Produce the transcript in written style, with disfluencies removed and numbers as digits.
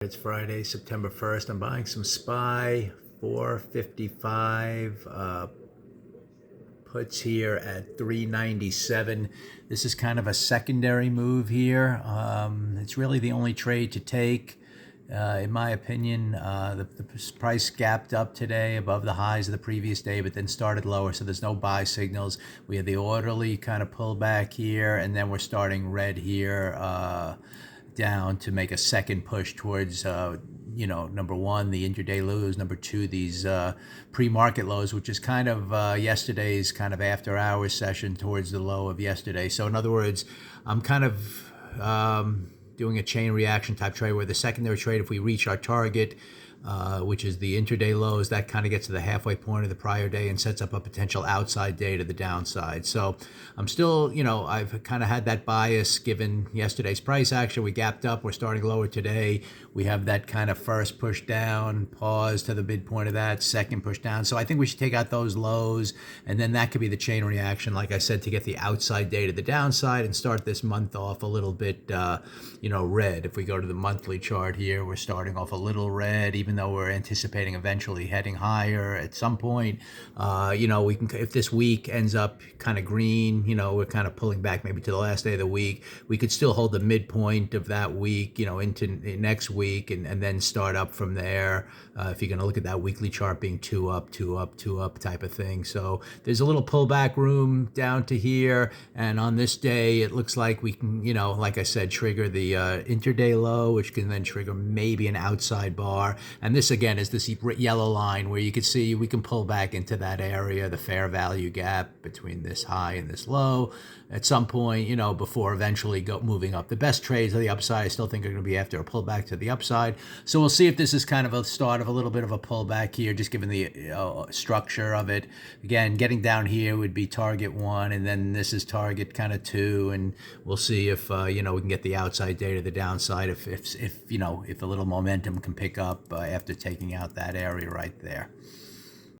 It's Friday, September 1st. I'm buying some SPY 455 puts here at 397. This is kind of a secondary move here. It's really the only trade to take. In my opinion, the price gapped up today above the highs of the previous day, but then started lower, so there's no buy signals. We had the orderly kind of pullback here, and then we're starting red here down to make a second push towards number one, the intraday lows, number two, these pre-market lows, which is kind of yesterday's kind of after hours session towards the low of yesterday. So in other words, I'm kind of doing a chain reaction type trade where the secondary trade, if we reach our target, which is the intraday lows, that kind of gets to the halfway point of the prior day and sets up a potential outside day to the downside. So I'm still, I've kind of had that bias given yesterday's price action. We gapped up, we're starting lower today. We have that kind of first push down, pause to the midpoint of that, second push down. So I think we should take out those lows, and then that could be the chain reaction, like I said, to get the outside day to the downside and start this month off a little bit, red. If we go to the monthly chart here, we're starting off a little red, even though we're anticipating eventually heading higher at some point. We can, if this week ends up kind of green, we're kind of pulling back maybe to the last day of the week, we could still hold the midpoint of that week, into next week, and then start up from there. If you're going to look at that weekly chart being two up, two up, two up type of thing. So there's a little pullback room down to here. And on this day, it looks like we can, like I said, trigger the intraday low, which can then trigger maybe an outside bar. And this, again, is this yellow line where you can see we can pull back into that area, the fair value gap between this high and this low at some point, before eventually moving up. The best trades to the upside, I still think, are going to be after a pullback to the upside. So we'll see if this is kind of a start of a little bit of a pullback here, just given the structure of it. Again, getting down here would be target 1, and then this is target kind of 2, and we'll see if we can get the outside day to the downside if a little momentum can pick up after taking out that area right there.